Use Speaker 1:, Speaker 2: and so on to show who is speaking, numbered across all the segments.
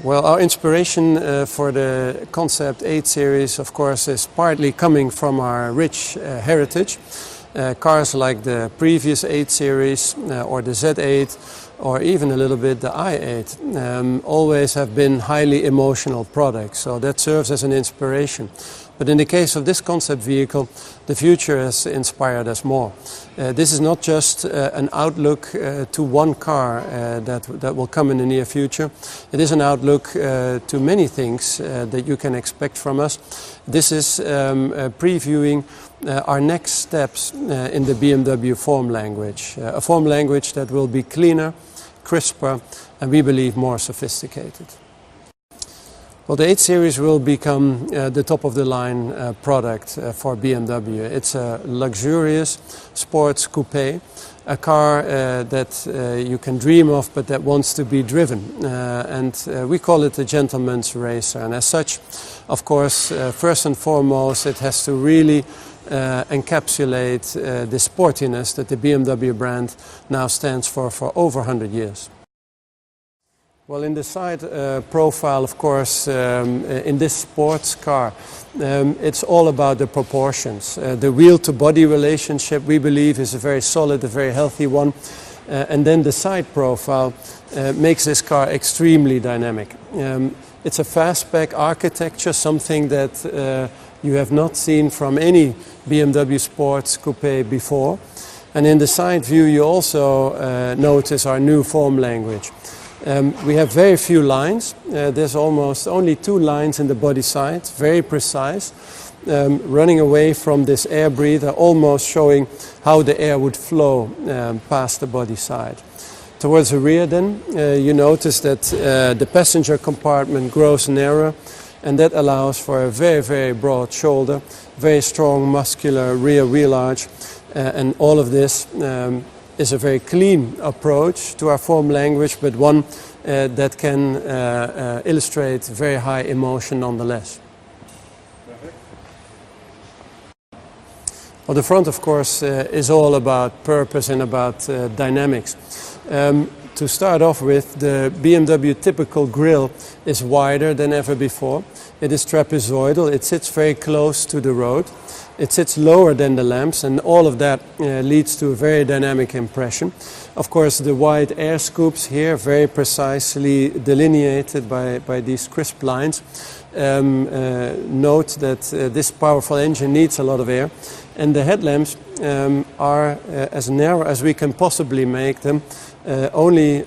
Speaker 1: Well, our inspiration for the Concept 8 series, of course, is partly coming from our rich heritage. Cars like the previous 8 series or the Z8 or even a little bit the i8 always have been highly emotional products, so that serves as an inspiration. But in the case of this concept vehicle, the future has inspired us more. This is not just an outlook to one car that will come in the near future. It is an outlook to many things that you can expect from us. This is previewing our next steps in the BMW form language. A form language that will be cleaner, crisper, and we believe more sophisticated. Well, the 8 Series will become the top-of-the-line product for BMW. It's a luxurious sports coupe, a car that you can dream of but that wants to be driven. We call it a gentleman's racer. And as such, of course, first and foremost, it has to really encapsulate the sportiness that the BMW brand now stands for over 100 years. Well, in the side profile, of course, in this sports car, it's all about the proportions. The wheel-to-body relationship, we believe, is a very solid, a very healthy one. And then the side profile makes this car extremely dynamic. It's a fastback architecture, something that you have not seen from any BMW sports coupe before. And in the side view, you also notice our new form language. We have very few lines. There's almost only 2 lines in the body side, very precise, running away from this air breather, almost showing how the air would flow past the body side. Towards the rear then, you notice that the passenger compartment grows narrower, and that allows for a very, very broad shoulder, very strong muscular rear wheel arch, and all of this is a very clean approach to our form language, but one that can illustrate very high emotion nonetheless. Well, the front, of course, is all about purpose and about dynamics. To start off with, the BMW typical grille is wider than ever before. It is trapezoidal, it sits very close to the road. It sits lower than the lamps, and all of that leads to a very dynamic impression. Of course, the wide air scoops here, very precisely delineated by these crisp lines, note that this powerful engine needs a lot of air. And the headlamps are as narrow as we can possibly make them, only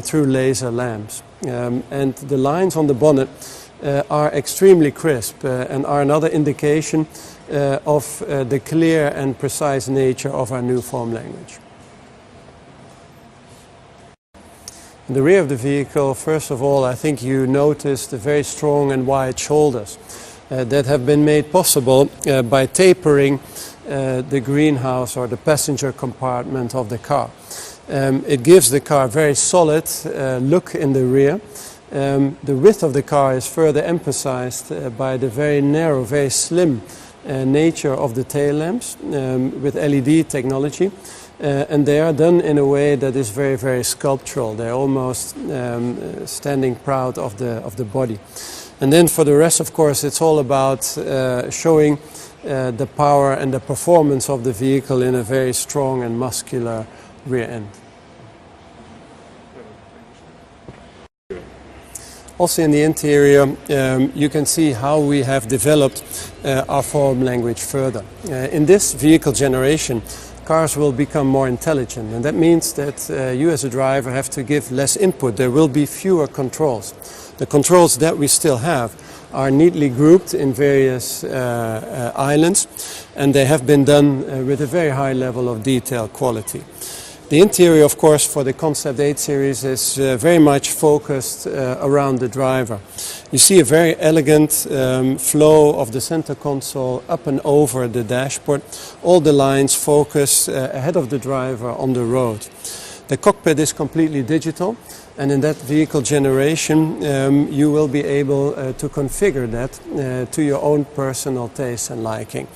Speaker 1: through laser lamps. And the lines on the bonnet are extremely crisp and are another indication of the clear and precise nature of our new form language. In the rear of the vehicle, first of all, I think you notice the very strong and wide shoulders that have been made possible by tapering the greenhouse or the passenger compartment of the car. It gives the car a very solid look in the rear. The width of the car is further emphasized by the very narrow, very slim nature of the tail lamps with LED technology, and they are done in a way that is very, very sculptural. They're almost standing proud of the body. And then for the rest, of course, it's all about showing the power and the performance of the vehicle in a very strong and muscular rear end. Also in the interior, you can see how we have developed our form language further. In this vehicle generation, cars will become more intelligent, and that means that you as a driver have to give less input. There will be fewer controls. The controls that we still have are neatly grouped in various islands, and they have been done with a very high level of detail quality. The interior, of course, for the Concept 8 series is very much focused around the driver. You see a very elegant flow of the center console up and over the dashboard. All the lines focus ahead of the driver on the road. The cockpit is completely digital, and in that vehicle generation you will be able to configure that to your own personal taste and liking.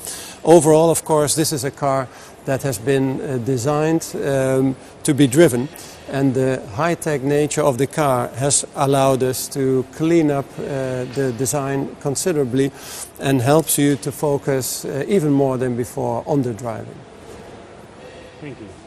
Speaker 1: Overall, of course, this is a car that has been designed to be driven, And the high-tech nature of the car has allowed us to clean up the design considerably and helps you to focus even more than before on the driving.
Speaker 2: Thank you.